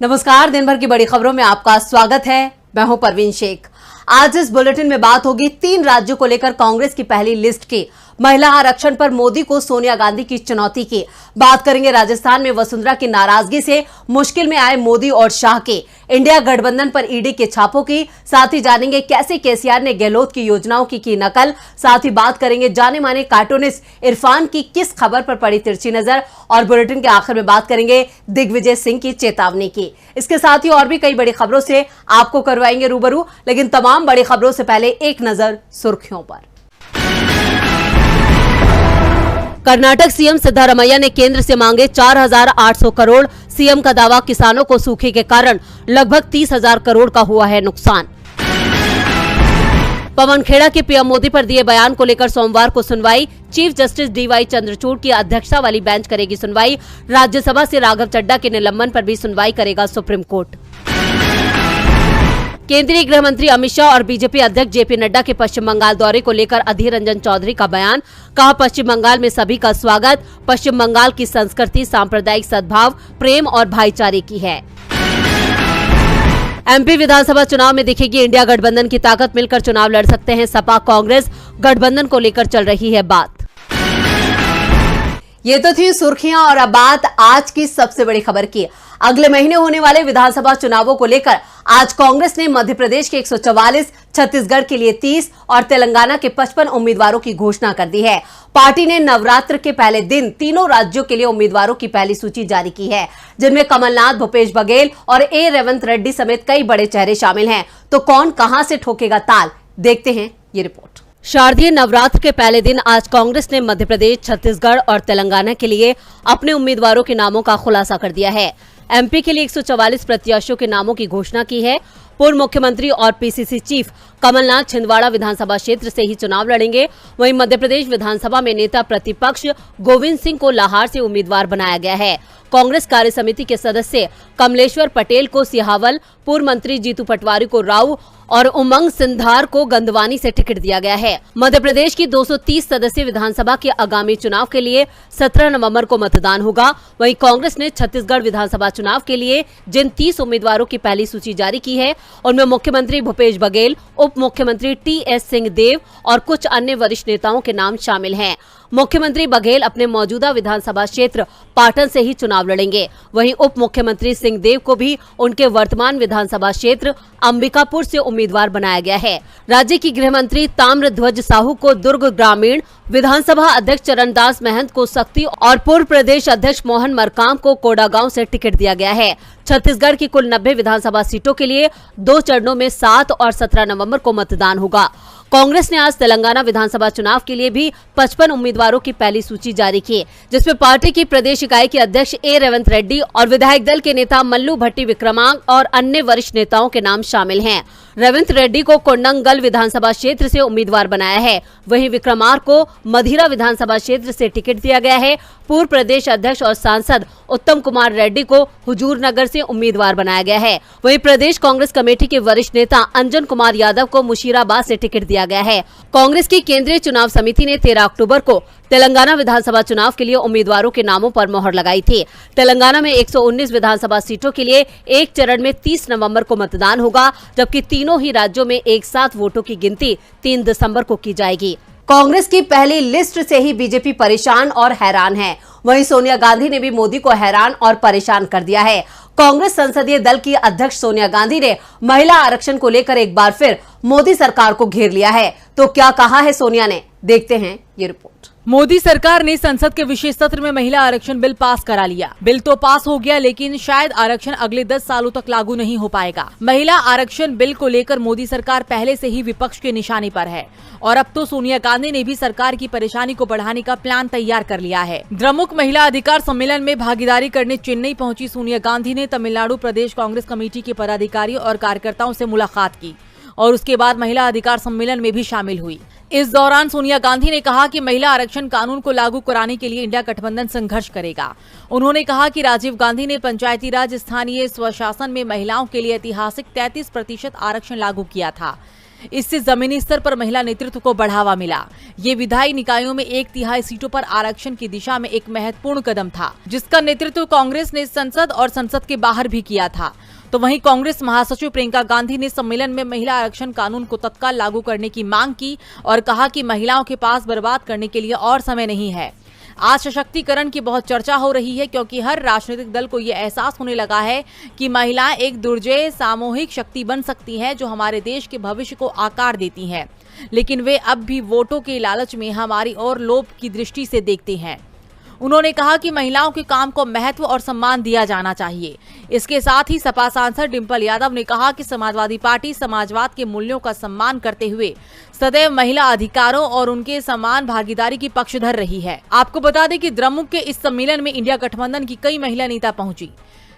नमस्कार, दिन भर की बड़ी खबरों में आपका स्वागत है। मैं हूं परवीन शेख। आज इस बुलेटिन में बात होगी 3 राज्यों को लेकर कांग्रेस की पहली लिस्ट की। महिला आरक्षण पर मोदी को सोनिया गांधी की चुनौती की बात करेंगे। राजस्थान में वसुंधरा की नाराजगी से मुश्किल में आए मोदी और शाह के इंडिया गठबंधन पर ईडी के छापों की। साथ ही जानेंगे कैसे केसीआर ने गहलोत की योजनाओं की नकल। साथ ही बात करेंगे जाने माने कार्टूनिस्ट इरफान की किस खबर पर पड़ी तिरछी नजर। और बुलेटिन के आखिर में बात करेंगे दिग्विजय सिंह की चेतावनी की। इसके साथ ही और भी कई बड़ी खबरों से आपको करवाएंगे रूबरू, लेकिन तमाम बड़ी खबरों से पहले एक नजर सुर्खियों पर। कर्नाटक सीएम सिद्धारमैया ने केंद्र से मांगे 4,800 करोड़। सीएम का दावा, किसानों को सूखे के कारण लगभग 30,000 करोड़ का हुआ है नुकसान। पवन खेड़ा के पीएम मोदी पर दिए बयान को लेकर सोमवार को सुनवाई। चीफ जस्टिस डीवाई चंद्रचूड़ की अध्यक्षता वाली बेंच करेगी सुनवाई। राज्यसभा से राघव चड्ढा के निलंबन पर भी सुनवाई करेगा सुप्रीम कोर्ट। केंद्रीय गृह मंत्री अमित शाह और बीजेपी अध्यक्ष जेपी नड्डा के पश्चिम बंगाल दौरे को लेकर अधीर रंजन चौधरी का बयान। कहा, पश्चिम बंगाल में सभी का स्वागत। पश्चिम बंगाल की संस्कृति सांप्रदायिक सद्भाव, प्रेम और भाईचारे की है। एमपी विधानसभा चुनाव में दिखेगी इंडिया गठबंधन की ताकत। मिलकर चुनाव लड़ सकते हैं सपा कांग्रेस। गठबंधन को लेकर चल रही है बात। ये तो थी सुर्खियां और अब बात आज की सबसे बड़ी खबर की। अगले महीने होने वाले विधानसभा चुनावों को लेकर आज कांग्रेस ने मध्य प्रदेश के 144, छत्तीसगढ़ के लिए 30 और तेलंगाना के 55 उम्मीदवारों की घोषणा कर दी है। पार्टी ने नवरात्र के पहले दिन तीनों राज्यों के लिए उम्मीदवारों की पहली सूची जारी की है, जिनमें कमलनाथ, भूपेश बघेल और ए रेवंत रेड्डी समेत कई बड़े चेहरे शामिल हैं। तो कौन कहां से ठोकेगा ताल, देखते हैं ये रिपोर्ट। शारदीय नवरात्र के पहले दिन आज कांग्रेस ने मध्य प्रदेश, छत्तीसगढ़ और तेलंगाना के लिए अपने उम्मीदवारों के नामों का खुलासा कर दिया है। एमपी के लिए 144 प्रत्याशियों के नामों की घोषणा की है। पूर्व मुख्यमंत्री और पीसीसी चीफ कमलनाथ छिंदवाड़ा विधानसभा क्षेत्र से ही चुनाव लड़ेंगे। वहीं मध्य प्रदेश विधानसभा में नेता प्रतिपक्ष गोविंद सिंह को लाहार से उम्मीदवार बनाया गया है। कांग्रेस कार्य समिति के सदस्य कमलेश्वर पटेल को सिहावल, पूर्व मंत्री जीतू पटवारी को राऊ और उमंग सिंधार को गंदवानी से टिकट दिया गया है। मध्य प्रदेश की 230 सदस्यीय विधानसभा के आगामी चुनाव के लिए 17 नवंबर को मतदान होगा। वहीं कांग्रेस ने छत्तीसगढ़ विधानसभा चुनाव के लिए जिन 30 उम्मीदवारों की पहली सूची जारी की है, उनमें मुख्यमंत्री भूपेश बघेल, उप मुख्यमंत्री टीएस सिंहदेव और कुछ अन्य वरिष्ठ नेताओं के नाम शामिल हैं। मुख्यमंत्री बघेल अपने मौजूदा विधानसभा क्षेत्र पाटन से ही चुनाव लड़ेंगे। वहीं उप मुख्यमंत्री सिंहदेव को भी उनके वर्तमान विधानसभा क्षेत्र अंबिकापुर से उम्मीदवार बनाया गया है। राज्य की गृह मंत्री ताम्रध्वज साहू को दुर्ग ग्रामीण, विधानसभा अध्यक्ष चरणदास महंत को सक्ती और पूर्व प्रदेश अध्यक्ष मोहन मरकाम को कोडागांव से टिकट दिया गया है। छत्तीसगढ़ की कुल 90 विधानसभा सीटों के लिए 2 चरणों में 7 और 17 नवंबर को मतदान होगा। कांग्रेस ने आज तेलंगाना विधानसभा चुनाव के लिए भी 55 उम्मीदवारों की पहली सूची जारी की, जिसमें पार्टी की प्रदेश इकाई के अध्यक्ष ए रेवंत रेड्डी और विधायक दल के नेता मल्लू भट्टी विक्रमांक और अन्य वरिष्ठ नेताओं के नाम शामिल हैं। रेवंत रेड्डी को कोंडंगल विधानसभा क्षेत्र से उम्मीदवार बनाया है। वहीं विक्रमार्क को मधिरा विधानसभा क्षेत्र से टिकट दिया गया है। पूर्व प्रदेश अध्यक्ष और सांसद उत्तम कुमार रेड्डी को हुजूर नगर से उम्मीदवार बनाया गया है। वहीं प्रदेश कांग्रेस कमेटी के वरिष्ठ नेता अंजन कुमार यादव को मुशीराबाद से टिकट दिया गया है। कांग्रेस की केंद्रीय चुनाव समिति ने 13 अक्टूबर को तेलंगाना विधानसभा चुनाव के लिए उम्मीदवारों के नामों पर मोहर लगाई थी। तेलंगाना में 119 विधानसभा सीटों के लिए एक चरण में 30 नवंबर को मतदान होगा, जबकि तीनों ही राज्यों में एक साथ वोटों की गिनती 3 दिसंबर को की जाएगी। कांग्रेस की पहली लिस्ट से ही बीजेपी परेशान और हैरान है। वहीं सोनिया गांधी ने भी मोदी को हैरान और परेशान कर दिया है। कांग्रेस संसदीय दल की अध्यक्ष सोनिया गांधी ने महिला आरक्षण को लेकर एक बार फिर मोदी सरकार को घेर लिया है। तो क्या कहा है सोनिया ने, देखते हैं ये रिपोर्ट। मोदी सरकार ने संसद के विशेष सत्र में महिला आरक्षण बिल पास करा लिया। बिल तो पास हो गया, लेकिन शायद आरक्षण अगले 10 सालों तक लागू नहीं हो पाएगा। महिला आरक्षण बिल को लेकर मोदी सरकार पहले से ही विपक्ष के निशाने पर है और अब तो सोनिया गांधी ने भी सरकार की परेशानी को बढ़ाने का प्लान तैयार कर लिया है। द्रमुक महिला अधिकार सम्मेलन में भागीदारी करने चेन्नई पहुंची सोनिया गांधी ने तमिलनाडु प्रदेश कांग्रेस कमेटी के पदाधिकारियों और कार्यकर्ताओं से मुलाकात की और उसके बाद महिला अधिकार सम्मेलन में भी शामिल हुई। इस दौरान सोनिया गांधी ने कहा कि महिला आरक्षण कानून को लागू कराने के लिए इंडिया गठबंधन संघर्ष करेगा। उन्होंने कहा कि राजीव गांधी ने पंचायती राज स्थानीय स्वशासन में महिलाओं के लिए ऐतिहासिक 33% आरक्षण लागू किया था। इससे जमीनी स्तर पर महिला नेतृत्व को बढ़ावा मिला। ये विधायी निकायों में 1/3 सीटों पर आरक्षण की दिशा में एक महत्वपूर्ण कदम था, जिसका नेतृत्व कांग्रेस ने संसद और संसद के बाहर भी किया था। तो वहीं कांग्रेस महासचिव प्रियंका गांधी ने सम्मेलन में महिला आरक्षण कानून को तत्काल लागू करने की मांग की और कहा कि महिलाओं के पास बर्बाद करने के लिए और समय नहीं है। आज सशक्तिकरण की बहुत चर्चा हो रही है, क्योंकि हर राजनीतिक दल को ये एहसास होने लगा है कि महिलाएं एक दुर्जय सामूहिक शक्ति बन सकती हैं जो हमारे देश के भविष्य को आकार देती हैं। लेकिन वे अब भी वोटों के लालच में हमारी और लोभ की दृष्टि से देखते हैं। उन्होंने कहा कि महिलाओं के काम को महत्व और सम्मान दिया जाना चाहिए। इसके साथ ही सपा सांसद डिंपल यादव ने कहा कि समाजवादी पार्टी समाजवाद के मूल्यों का सम्मान करते हुए सदैव महिला अधिकारों और उनके समान भागीदारी की पक्षधर रही है। आपको बता दें कि द्रमुक के इस सम्मेलन में इंडिया गठबंधन की कई महिला नेता पहुंची।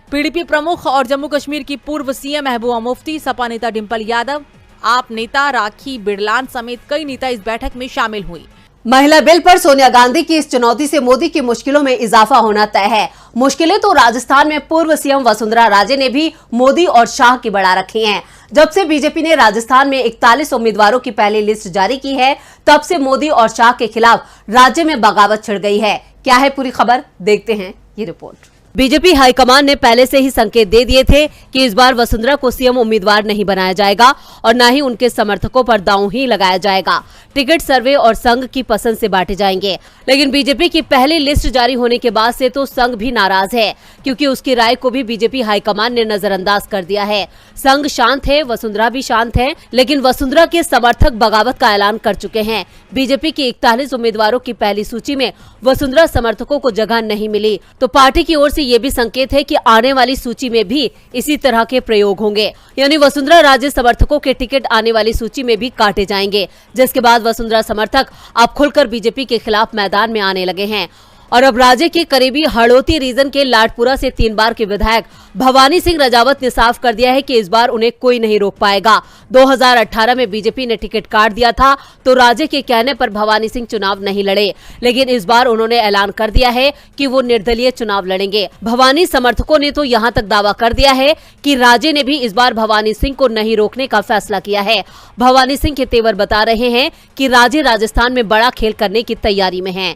पीडीपी प्रमुख और जम्मू कश्मीर की पूर्व सीएम महबूबा मुफ्ती, सपा नेता डिंपल यादव, आप नेता राखी बिड़लान समेत कई नेता इस बैठक में शामिल हुई। महिला बिल पर सोनिया गांधी की इस चुनौती से मोदी की मुश्किलों में इजाफा होना तय है। मुश्किलें तो राजस्थान में पूर्व सीएम वसुंधरा राजे ने भी मोदी और शाह की बढ़ा रखी हैं। जब से बीजेपी ने राजस्थान में 41 उम्मीदवारों की पहली लिस्ट जारी की है, तब से मोदी और शाह के खिलाफ राज्य में बगावत छिड़ गई है। क्या है पूरी खबर, देखते हैं ये रिपोर्ट। बीजेपी हाईकमान ने पहले से ही संकेत दे दिए थे कि इस बार वसुंधरा को सीएम उम्मीदवार नहीं बनाया जाएगा और न ही उनके समर्थकों पर दांव ही लगाया जाएगा। टिकट सर्वे और संघ की पसंद से बांटे जाएंगे। लेकिन बीजेपी की पहली लिस्ट जारी होने के बाद से तो संघ भी नाराज है, क्योंकि उसकी राय को भी बीजेपी हाईकमान ने नजरअंदाज कर दिया है। संघ शांत है, वसुंधरा भी शांत है, लेकिन वसुंधरा के समर्थक बगावत का ऐलान कर चुके हैं। बीजेपी की 41 उम्मीदवारों की पहली सूची में वसुंधरा समर्थकों को जगह नहीं मिली, तो पार्टी की ओर से ये भी संकेत है कि आने वाली सूची में भी इसी तरह के प्रयोग होंगे, यानी वसुंधरा राजे समर्थकों के टिकट आने वाली सूची में भी काटे जाएंगे, जिसके बाद वसुंधरा समर्थक अब खुलकर बीजेपी के खिलाफ मैदान में आने लगे हैं। और अब राज्य के करीबी हड़ौती रीजन के लाडपुरा से 3 बार के विधायक भवानी सिंह रजावत ने साफ कर दिया है कि इस बार उन्हें कोई नहीं रोक पाएगा। 2018 में बीजेपी ने टिकट काट दिया था, तो राज्य के कहने पर भवानी सिंह चुनाव नहीं लड़े, लेकिन इस बार उन्होंने ऐलान कर दिया है कि वो निर्दलीय चुनाव लड़ेंगे। भवानी समर्थकों ने तो यहाँ तक दावा कर दिया है कि राज्य ने भी इस बार भवानी सिंह को नहीं रोकने का फैसला किया है। भवानी सिंह के तेवर बता रहे हैं कि राज्य राजस्थान में बड़ा खेल करने की तैयारी में है।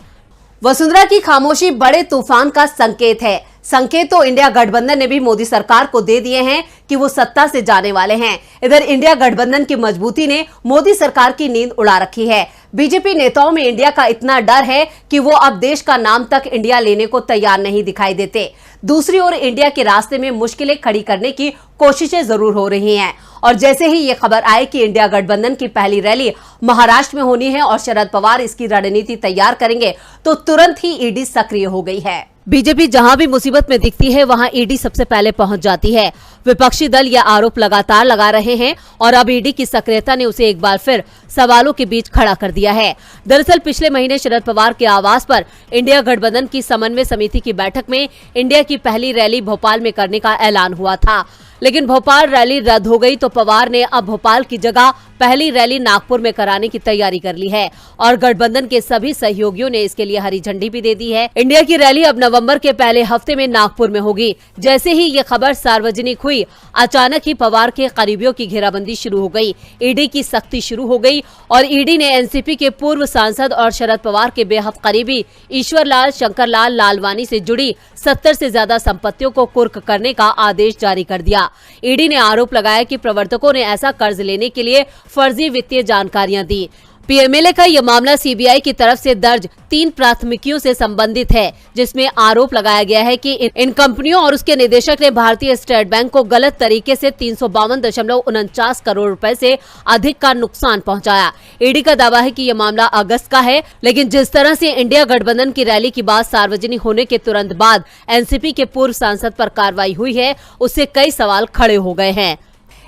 वसुंधरा की खामोशी बड़े तूफान का संकेत है। संकेत तो इंडिया गठबंधन ने भी मोदी सरकार को दे दिए हैं कि वो सत्ता से जाने वाले हैं। इधर इंडिया गठबंधन की मजबूती ने मोदी सरकार की नींद उड़ा रखी है। बीजेपी नेताओं में इंडिया का इतना डर है कि वो अब देश का नाम तक इंडिया लेने को तैयार नहीं दिखाई देते। दूसरी ओर इंडिया के रास्ते में मुश्किलें खड़ी करने की कोशिशें जरूर हो रही हैं। और जैसे ही ये खबर आए कि इंडिया गठबंधन की पहली रैली महाराष्ट्र में होनी है और शरद पवार इसकी रणनीति तैयार करेंगे, तो तुरंत ही ईडी सक्रिय हो गई है। बीजेपी जहां भी मुसीबत में दिखती है, वहां ईडी सबसे पहले पहुंच जाती है। विपक्षी दल यह आरोप लगातार लगा रहे हैं और अब ईडी की सक्रियता ने उसे एक बार फिर सवालों के बीच खड़ा कर दिया है। दरअसल पिछले महीने शरद पवार के आवास पर इंडिया गठबंधन की समन्वय समिति की बैठक में इंडिया की पहली रैली भोपाल में करने का ऐलान हुआ था, लेकिन भोपाल रैली रद्द हो गई, तो पवार ने अब भोपाल की जगह पहली रैली नागपुर में कराने की तैयारी कर ली है और गठबंधन के सभी सहयोगियों ने इसके लिए हरी झंडी भी दे दी है। इंडिया की रैली अब नवंबर के पहले हफ्ते में नागपुर में होगी। जैसे ही ये खबर सार्वजनिक हुई, अचानक ही पवार के करीबियों की घेराबंदी शुरू हो गई, ईडी की सख्ती शुरू हो गई और ईडी ने एनसीपी के पूर्व सांसद और शरद पवार के बेहद करीबी ईश्वरलाल शंकरलाल लालवानी से जुड़ी 70 से ज्यादा संपत्तियों को कुर्क करने का आदेश जारी कर दिया। ईडी ने आरोप लगाया कि प्रवर्तकों ने ऐसा कर्ज लेने के लिए फर्जी वित्तीय जानकारियां दी। पीएमएलए का यह मामला सीबीआई की तरफ से दर्ज 3 प्राथमिकियों से संबंधित है, जिसमें आरोप लगाया गया है कि इन कंपनियों और उसके निदेशक ने भारतीय स्टेट बैंक को गलत तरीके से 352.49 करोड़ रुपए से अधिक का नुकसान पहुंचाया। ईडी का दावा है कि यह मामला अगस्त का है, लेकिन जिस तरह से इंडिया गठबंधन की रैली की बात सार्वजनिक होने के तुरंत बाद एनसीपी के पूर्व सांसद पर कार्रवाई हुई है, उससे कई सवाल खड़े हो गए हैं।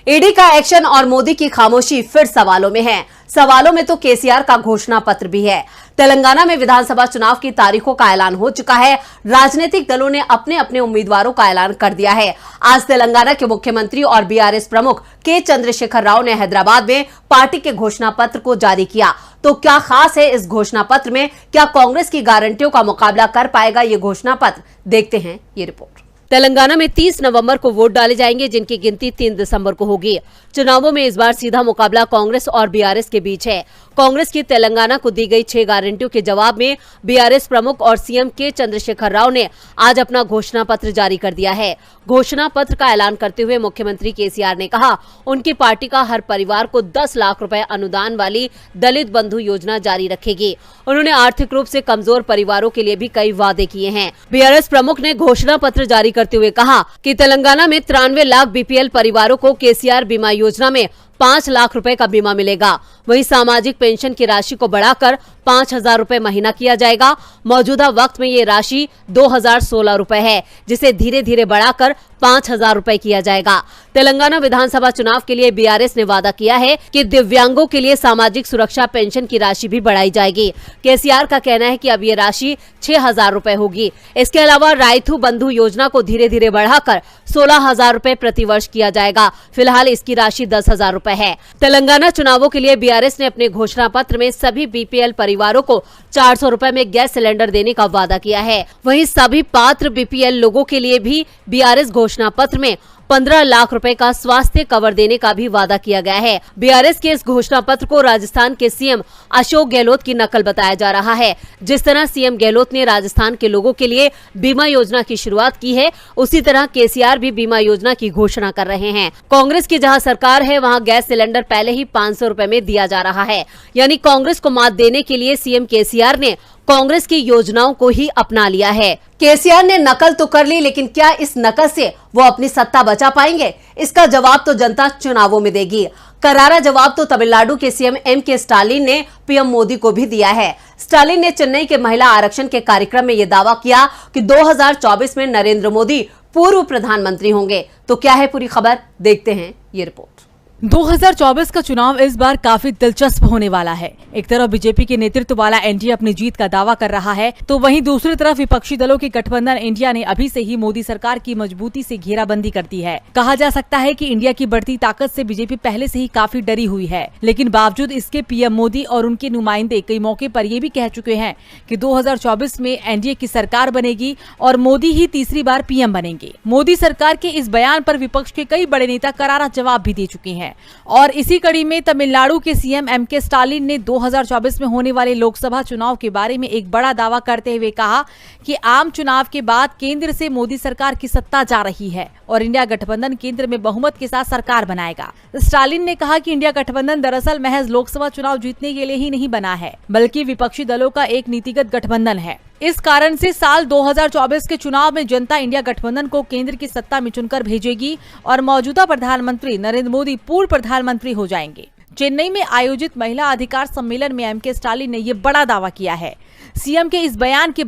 ईडी का एक्शन और मोदी की खामोशी फिर सवालों में है। सवालों में तो केसीआर का घोषणा पत्र भी है। तेलंगाना में विधानसभा चुनाव की तारीखों का ऐलान हो चुका है। राजनीतिक दलों ने अपने अपने उम्मीदवारों का ऐलान कर दिया है। आज तेलंगाना के मुख्यमंत्री और बीआरएस प्रमुख के चंद्रशेखर राव ने हैदराबाद में पार्टी के घोषणा पत्र को जारी किया। तो क्या खास है इस घोषणा पत्र में? क्या कांग्रेस की गारंटियों का मुकाबला कर पाएगा ये घोषणा पत्र? देखते हैं ये रिपोर्ट। तेलंगाना में 30 नवंबर को वोट डाले जाएंगे, जिनकी गिनती 3 दिसंबर को होगी। चुनावों में इस बार सीधा मुकाबला कांग्रेस और बीआरएस के बीच है। कांग्रेस की तेलंगाना को दी गई 6 गारंटियों के जवाब में बीआरएस प्रमुख और सीएम के चंद्रशेखर राव ने आज अपना घोषणा पत्र जारी कर दिया है। घोषणा पत्र का ऐलान करते हुए मुख्यमंत्री केसीआर ने कहा, उनकी पार्टी का हर परिवार को 10 लाख रुपए अनुदान वाली दलित बंधु योजना जारी रखेगी। उन्होंने आर्थिक रूप से कमजोर परिवारों के लिए भी कई वादे किए हैं। बीआरएस प्रमुख ने घोषणा पत्र जारी करते हुए कहा कि तेलंगाना में 93 लाख बीपीएल परिवारों को केसीआर बीमा योजना में 5 लाख रुपए का बीमा मिलेगा। वहीं सामाजिक पेंशन की राशि को बढ़ाकर 5,000 रुपए महीना किया जाएगा। मौजूदा वक्त में ये राशि 2,016 रुपए है, जिसे धीरे धीरे बढ़ाकर 5,000 रुपए किया जाएगा। तेलंगाना विधानसभा चुनाव के लिए बीआरएस ने वादा किया है कि दिव्यांगों के लिए सामाजिक सुरक्षा पेंशन की राशि भी बढ़ाई जाएगी। केसीआर का कहना है कि अब ये राशि 6,000 रुपए होगी। इसके अलावा रायथू बंधु योजना को धीरे धीरे बढ़ाकर 16,000 रुपए प्रति वर्ष किया जाएगा। फिलहाल इसकी राशि 10,000 रुपए है। तेलंगाना चुनावों के लिए बीआरएस ने अपने घोषणा पत्र में सभी बीपीएल परिवारों को 400 रुपए में गैस सिलेंडर देने का वादा किया है। वहीं सभी पात्र बीपीएल लोगों के लिए भी बीआरएस घोषणा पत्र में 15 लाख रुपए का स्वास्थ्य कवर देने का भी वादा किया गया है। बीआरएस के इस घोषणा पत्र को राजस्थान के सीएम अशोक गहलोत की नकल बताया जा रहा है। जिस तरह सीएम गहलोत ने राजस्थान के लोगों के लिए बीमा योजना की शुरुआत की है, उसी तरह केसीआर भी बीमा योजना की घोषणा कर रहे हैं। कांग्रेस की जहां सरकार है, वहां गैस सिलेंडर पहले ही 500 रुपए में दिया जा रहा है। यानी कांग्रेस को मात देने के लिए सीएम केसीआर ने कांग्रेस की योजनाओं को ही अपना लिया है। केसीआर ने नकल तो कर ली, लेकिन क्या इस नकल से वो अपनी सत्ता बचा पाएंगे? इसका जवाब तो जनता चुनावों में देगी। करारा जवाब तो तमिलनाडु के सीएम एम.के. स्टालिन ने पीएम मोदी को भी दिया है। स्टालिन ने चेन्नई के महिला आरक्षण के कार्यक्रम में ये दावा किया कि 2024 में नरेंद्र मोदी पूर्व प्रधानमंत्री होंगे। तो क्या है पूरी खबर, देखते हैं ये रिपोर्ट। 2024 का चुनाव इस बार काफी दिलचस्प होने वाला है। एक तरफ बीजेपी के नेतृत्व वाला एनडीए अपनी जीत का दावा कर रहा है, तो वहीं दूसरी तरफ विपक्षी दलों की गठबंधन इंडिया ने अभी से ही मोदी सरकार की मजबूती से घेराबंदी कर दी है। कहा जा सकता है कि इंडिया की बढ़ती ताकत से बीजेपी पहले से ही काफी डरी हुई है, लेकिन बावजूद इसके पीएम मोदी और उनके नुमाइंदे कई मौके पर ये भी कह चुके हैं कि 2024 में एनडीए की सरकार बनेगी और मोदी ही तीसरी बार पीएम बनेंगे। मोदी सरकार के इस बयान पर विपक्ष के कई बड़े नेता करारा जवाब भी दे चुके हैं। और इसी कड़ी में तमिलनाडु के सीएम एम.के. स्टालिन ने 2024 में होने वाले लोकसभा चुनाव के बारे में एक बड़ा दावा करते हुए कहा कि आम चुनाव के बाद केंद्र से मोदी सरकार की सत्ता जा रही है और इंडिया गठबंधन केंद्र में बहुमत के साथ सरकार बनाएगा। स्टालिन ने कहा कि इंडिया गठबंधन दरअसल महज लोकसभा चुनाव जीतने के लिए ही नहीं बना है, बल्कि विपक्षी दलों का एक नीतिगत गठबंधन है। इस कारण से साल 2024 के चुनाव में जनता इंडिया गठबंधन को केंद्र की सत्ता में चुनकर भेजेगी और मौजूदा प्रधानमंत्री नरेंद्र मोदी पूर्व प्रधानमंत्री हो जाएंगे। चेन्नई में आयोजित महिला अधिकार सम्मेलन में एम.के. स्टालिन ने ये बड़ा दावा किया है। सीएम के इस बयान के